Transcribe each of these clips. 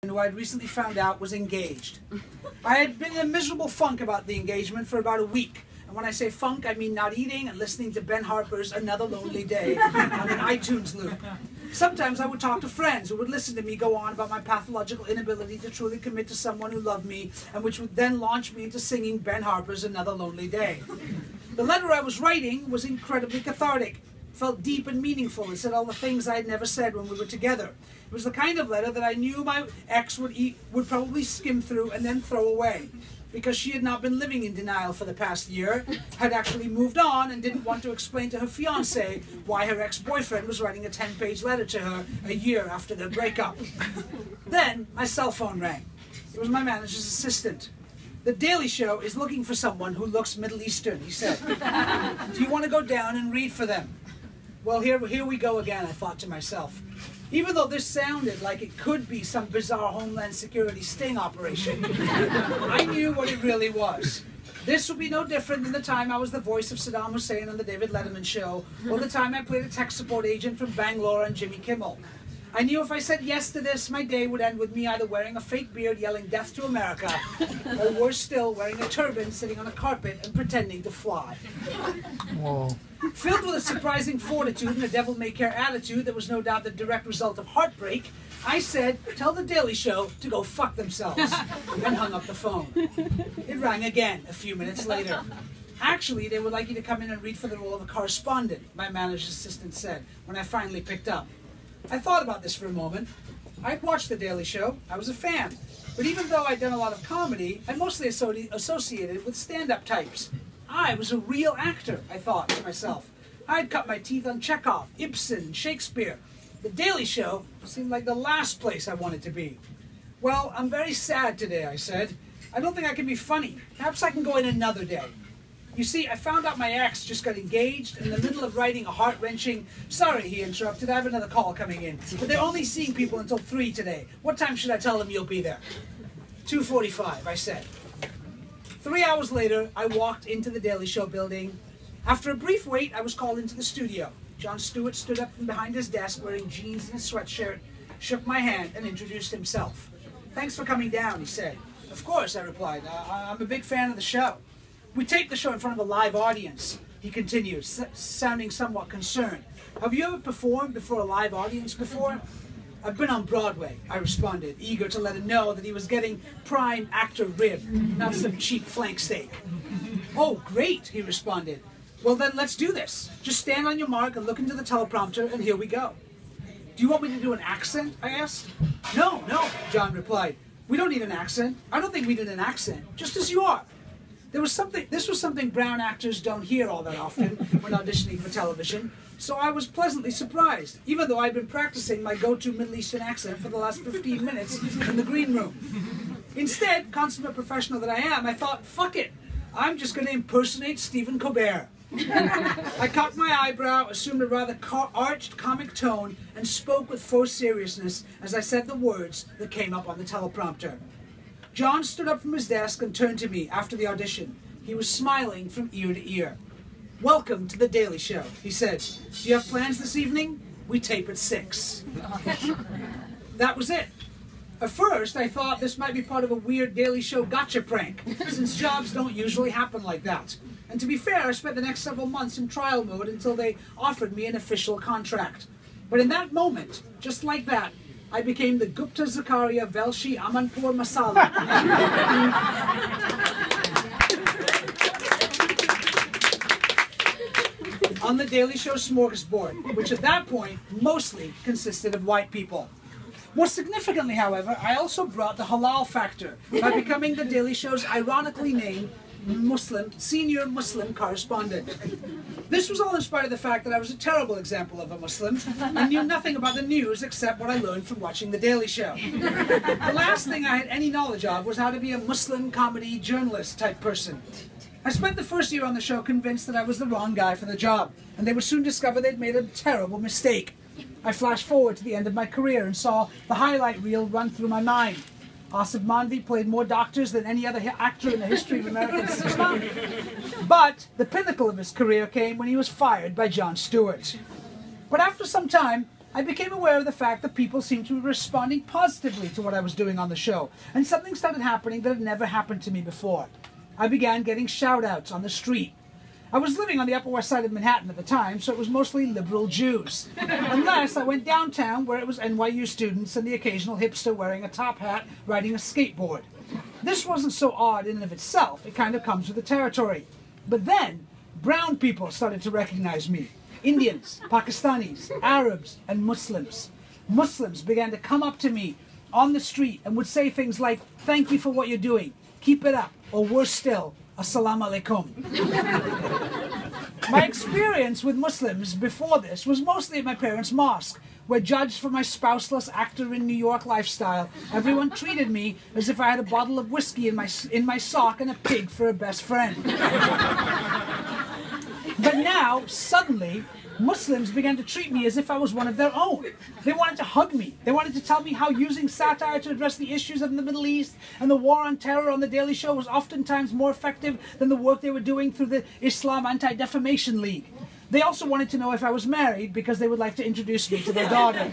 who I'd recently found out was engaged. I had been in a miserable funk about the engagement for about a week. And when I say funk, I mean not eating and listening to Ben Harper's Another Lonely Day on an iTunes loop. Sometimes I would talk to friends who would listen to me go on about my pathological inability to truly commit to someone who loved me, and which would then launch me into singing Ben Harper's Another Lonely Day. The letter I was writing was incredibly cathartic. It felt deep and meaningful and said all the things I had never said when we were together. It was the kind of letter that I knew my ex would probably skim through and then throw away, because she had not been living in denial for the past year, had actually moved on, and didn't want to explain to her fiancé why her ex-boyfriend was writing a 10-page letter to her a year after their breakup. Then my cell phone rang. It was my manager's assistant. "The Daily Show is looking for someone who looks Middle Eastern," he said. "Do you want to go down and read for them?" Well, here we go again, I thought to myself. Even though this sounded like it could be some bizarre Homeland Security sting operation, I knew what it really was. This would be no different than the time I was the voice of Saddam Hussein on the David Letterman show, or the time I played a tech support agent from Bangalore on Jimmy Kimmel. I knew if I said yes to this, my day would end with me either wearing a fake beard yelling "Death to America," or worse still, wearing a turban, sitting on a carpet, and pretending to fly. Whoa. Filled with a surprising fortitude and a devil-may-care attitude that was no doubt the direct result of heartbreak, I said, "Tell the Daily Show to go fuck themselves," and hung up the phone. It rang again a few minutes later. "Actually, they would like you to come in and read for the role of a correspondent," my manager's assistant said, when I finally picked up. I thought about this for a moment. I'd watched The Daily Show. I was a fan. But even though I'd done a lot of comedy, I mostly associated with stand-up types. I was a real actor, I thought to myself. I'd cut my teeth on Chekhov, Ibsen, Shakespeare. The Daily Show seemed like the last place I wanted to be. "Well, I'm very sad today," I said. "I don't think I can be funny. Perhaps I can go in another day. You see, I found out my ex just got engaged in the middle of writing a heart-wrenching..." "Sorry," he interrupted, "I have another call coming in. But they're only seeing people until 3 today. What time should I tell them you'll be there?" 2:45, I said. 3 hours later, I walked into the Daily Show building. After a brief wait, I was called into the studio. Jon Stewart stood up from behind his desk wearing jeans and a sweatshirt, shook my hand, and introduced himself. "Thanks for coming down," he said. "Of course," I replied. I'm a big fan of the show." "We taped the show in front of a live audience," he continued, sounding somewhat concerned. "Have you ever performed before a live audience before?" "I've been on Broadway," I responded, eager to let him know that he was getting prime actor rib, not some cheap flank steak. "Oh, great," he responded. "Well then, let's do this. Just stand on your mark and look into the teleprompter, and here we go." "Do you want me to do an accent?" I asked. No, Jon replied. "We don't need an accent. I don't think we need an accent, just as you are." This was something brown actors don't hear all that often when auditioning for television, so I was pleasantly surprised, even though I'd been practicing my go-to Middle Eastern accent for the last 15 minutes in the green room. Instead, consummate professional that I am, I thought, fuck it, I'm just going to impersonate Stephen Colbert. I cocked my eyebrow, assumed a rather arched comic tone, and spoke with faux seriousness as I said the words that came up on the teleprompter. Jon stood up from his desk and turned to me after the audition. He was smiling from ear to ear. "Welcome to The Daily Show," he said. "Do you have plans this evening? We tape at 6. That was it. At first, I thought this might be part of a weird Daily Show gotcha prank, since jobs don't usually happen like that. And to be fair, I spent the next several months in trial mode until they offered me an official contract. But in that moment, just like that, I became the Gupta Zakaria Velshi Amanpur Masala. On the Daily Show smorgasbord, which at that point mostly consisted of white people. More significantly, however, I also brought the halal factor by becoming the Daily Show's ironically named senior Muslim correspondent. This was all in spite of the fact that I was a terrible example of a Muslim and knew nothing about the news except what I learned from watching The Daily Show. The last thing I had any knowledge of was how to be a Muslim comedy journalist type person. I spent the first year on the show convinced that I was the wrong guy for the job, and they would soon discover they'd made a terrible mistake. I flashed forward to the end of my career and saw the highlight reel run through my mind. Aasif Mandvi played more doctors than any other actor in the history of American cinema. But the pinnacle of his career came when he was fired by Jon Stewart. But after some time, I became aware of the fact that people seemed to be responding positively to what I was doing on the show, and something started happening that had never happened to me before. I began getting shout-outs on the street. I was living on the Upper West Side of Manhattan at the time, so it was mostly liberal Jews. Unless I went downtown where it was NYU students and the occasional hipster wearing a top hat riding a skateboard. This wasn't so odd in and of itself, it kind of comes with the territory. But then, brown people started to recognize me. Indians, Pakistanis, Arabs, and Muslims. Muslims began to come up to me on the street and would say things like, "Thank you for what you're doing, keep it up," or worse still, "Assalamu alaikum." My experience with Muslims before this was mostly at my parents' mosque, where, judged for my spouseless actor in New York lifestyle, everyone treated me as if I had a bottle of whiskey in my sock and a pig for a best friend. But now, suddenly, Muslims began to treat me as if I was one of their own. They wanted to hug me. They wanted to tell me how using satire to address the issues of the Middle East and the war on terror on The Daily Show was oftentimes more effective than the work they were doing through the Islam Anti-Defamation League. They also wanted to know if I was married because they would like to introduce me to their daughter.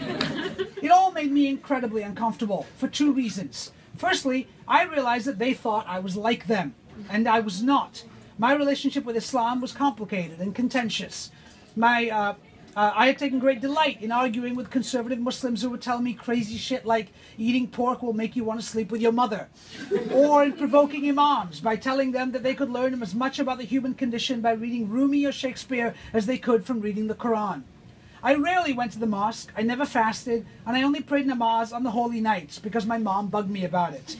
It all made me incredibly uncomfortable for two reasons. Firstly, I realized that they thought I was like them, and I was not. My relationship with Islam was complicated and contentious. I had taken great delight in arguing with conservative Muslims who would tell me crazy shit like eating pork will make you want to sleep with your mother, or in provoking imams by telling them that they could learn as much about the human condition by reading Rumi or Shakespeare as they could from reading the Quran. I rarely went to the mosque, I never fasted, and I only prayed namaz on the holy nights because my mom bugged me about it.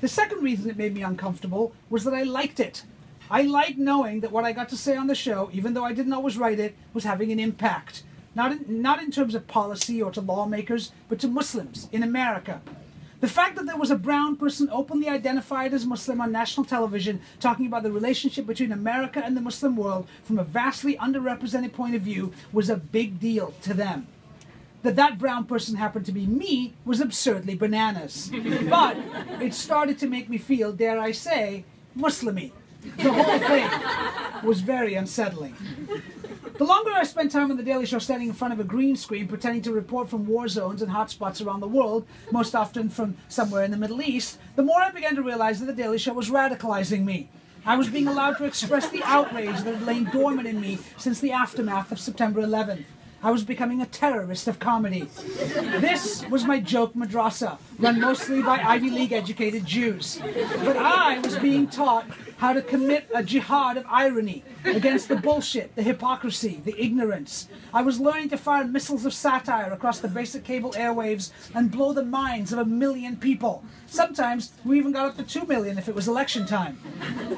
The second reason it made me uncomfortable was that I liked it. I liked knowing that what I got to say on the show, even though I didn't always write it, was having an impact. Not in terms of policy or to lawmakers, but to Muslims in America. The fact that there was a brown person openly identified as Muslim on national television talking about the relationship between America and the Muslim world from a vastly underrepresented point of view was a big deal to them. That brown person happened to be me was absurdly bananas. But it started to make me feel, dare I say, Muslimy. The whole thing was very unsettling. The longer I spent time on The Daily Show standing in front of a green screen pretending to report from war zones and hotspots around the world, most often from somewhere in the Middle East, the more I began to realize that The Daily Show was radicalizing me. I was being allowed to express the outrage that had lain dormant in me since the aftermath of September 11th. I was becoming a terrorist of comedy. This was my joke madrasa, run mostly by Ivy League educated Jews. But I was being taught how to commit a jihad of irony against the bullshit, the hypocrisy, the ignorance. I was learning to fire missiles of satire across the basic cable airwaves and blow the minds of 1 million people. Sometimes we even got up to 2 million if it was election time.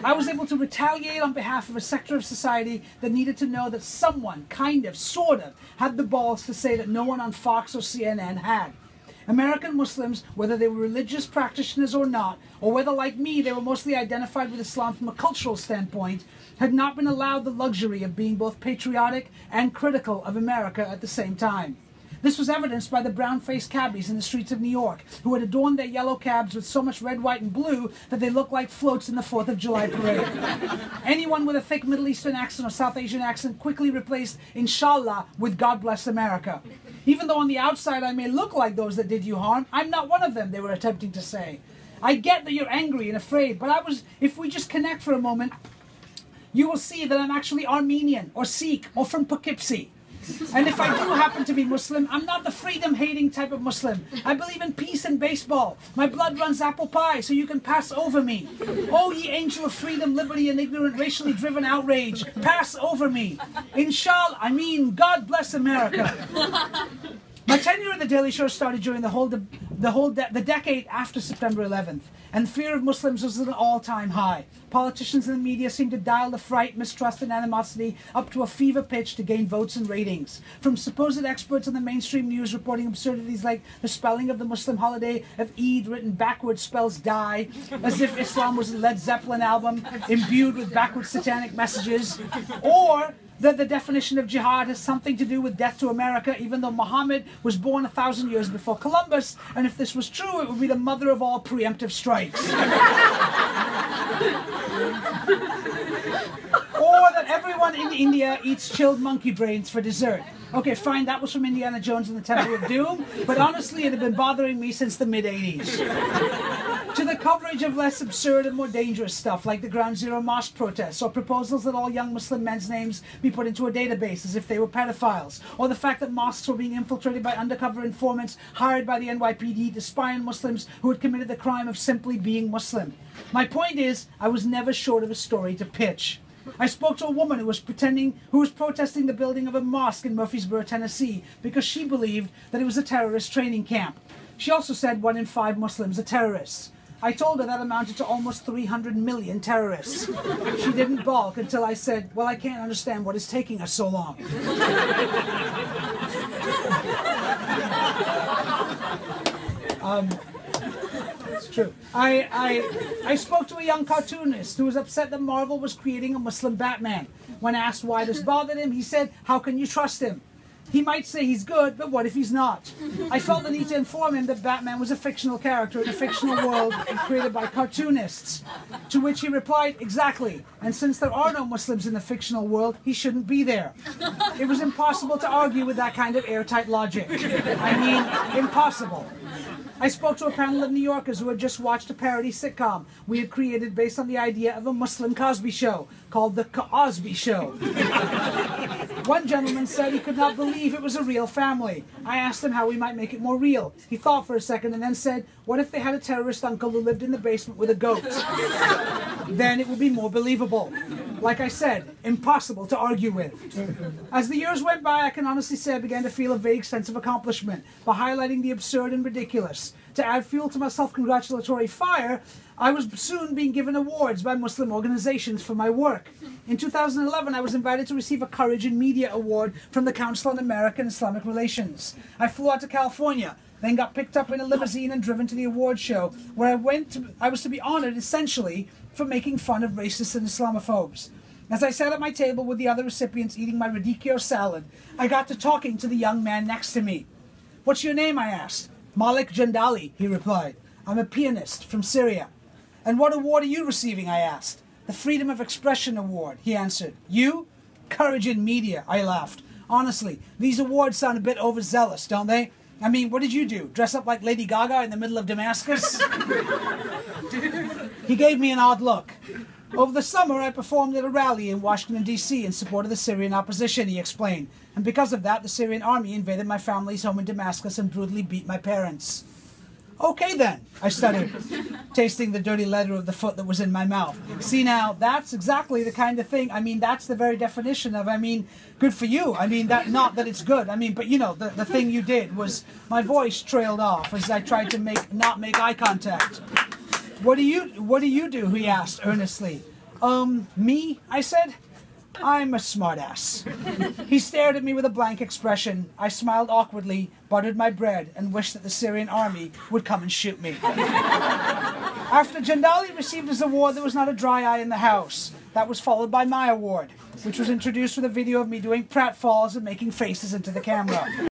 I was able to retaliate on behalf of a sector of society that needed to know that someone, kind of, sort of, had the balls to say that no one on Fox or CNN had. American Muslims, whether they were religious practitioners or not, or whether, like me, they were mostly identified with Islam from a cultural standpoint, had not been allowed the luxury of being both patriotic and critical of America at the same time. This was evidenced by the brown-faced cabbies in the streets of New York, who had adorned their yellow cabs with so much red, white, and blue that they looked like floats in the 4th of July parade. Anyone with a thick Middle Eastern accent or South Asian accent quickly replaced Inshallah with God bless America. Even though on the outside I may look like those that did you harm, I'm not one of them, they were attempting to say. I get that you're angry and afraid, but if we just connect for a moment, you will see that I'm actually Armenian or Sikh or from Poughkeepsie. And if I do happen to be Muslim, I'm not the freedom-hating type of Muslim. I believe in peace and baseball. My blood runs apple pie, so you can pass over me. Oh, ye angel of freedom, liberty, and ignorant, racially driven outrage, pass over me. Inshallah, God bless America. My tenure at The Daily Show started during the decade after September 11th, and fear of Muslims was at an all-time high. Politicians and the media seemed to dial the fright, mistrust, and animosity up to a fever pitch to gain votes and ratings. From supposed experts on the mainstream news reporting absurdities like the spelling of the Muslim holiday of Eid written backwards spells die, as if Islam was a Led Zeppelin album imbued with backwards satanic messages, or that the definition of jihad has something to do with death to America, even though Muhammad was born 1,000 years before Columbus, and if this was true, it would be the mother of all preemptive strikes. Or that everyone in India eats chilled monkey brains for dessert. Okay, fine, that was from Indiana Jones and the Temple of Doom, but honestly it had been bothering me since the mid-80s. To the coverage of less absurd and more dangerous stuff, like the Ground Zero mosque protests, or proposals that all young Muslim men's names be put into a database as if they were pedophiles, or the fact that mosques were being infiltrated by undercover informants hired by the NYPD to spy on Muslims who had committed the crime of simply being Muslim. My point is, I was never short of a story to pitch. I spoke to a woman who was protesting the building of a mosque in Murfreesboro, Tennessee, because she believed that it was a terrorist training camp. She also said 1 in 5 Muslims are terrorists. I told her that amounted to almost 300 million terrorists. She didn't balk until I said, well, I can't understand what is taking us so long. It's true. I spoke to a young cartoonist who was upset that Marvel was creating a Muslim Batman. When asked why this bothered him, he said, how can you trust him? He might say he's good, but what if he's not? I felt the need to inform him that Batman was a fictional character in a fictional world created by cartoonists. To which he replied, exactly. And since there are no Muslims in the fictional world, he shouldn't be there. It was impossible to argue with that kind of airtight logic. I mean, impossible. I spoke to a panel of New Yorkers who had just watched a parody sitcom we had created based on the idea of a Muslim Cosby show called The Cosby Show. One gentleman said he could not believe it was a real family. I asked him how we might make it more real. He thought for a second and then said, what if they had a terrorist uncle who lived in the basement with a goat? Then it would be more believable. Like I said, impossible to argue with. As the years went by, I can honestly say I began to feel a vague sense of accomplishment by highlighting the absurd and ridiculous. To add fuel to my self-congratulatory fire, I was soon being given awards by Muslim organizations for my work. In 2011, I was invited to receive a Courage in Media Award from the Council on American Islamic Relations. I flew out to California, then got picked up in a limousine and driven to the award show, where I was to be honored essentially for making fun of racists and Islamophobes. As I sat at my table with the other recipients eating my radicchio salad, I got to talking to the young man next to me. What's your name? I asked. Malik Jandali, he replied. I'm a pianist from Syria. And what award are you receiving? I asked. The Freedom of Expression Award, he answered. You? Courage in Media, I laughed. Honestly, these awards sound a bit overzealous, don't they? I mean, what did you do? Dress up like Lady Gaga in the middle of Damascus? He gave me an odd look. Over the summer, I performed at a rally in Washington, D.C. in support of the Syrian opposition, he explained. And because of that, the Syrian army invaded my family's home in Damascus and brutally beat my parents. Okay then, I stuttered, tasting the dirty leather of the foot that was in my mouth. See now, that's exactly the kind of thing, I mean, that's the very definition of, I mean, good for you. I mean, that not that it's good. I mean, but you know, the thing you did was, my voice trailed off as I tried to not make eye contact. What do you do? He asked earnestly. Me? I said. I'm a smartass. He stared at me with a blank expression. I smiled awkwardly, buttered my bread, and wished that the Syrian army would come and shoot me. After Jandali received his award, there was not a dry eye in the house. That was followed by my award, which was introduced with a video of me doing pratfalls and making faces into the camera.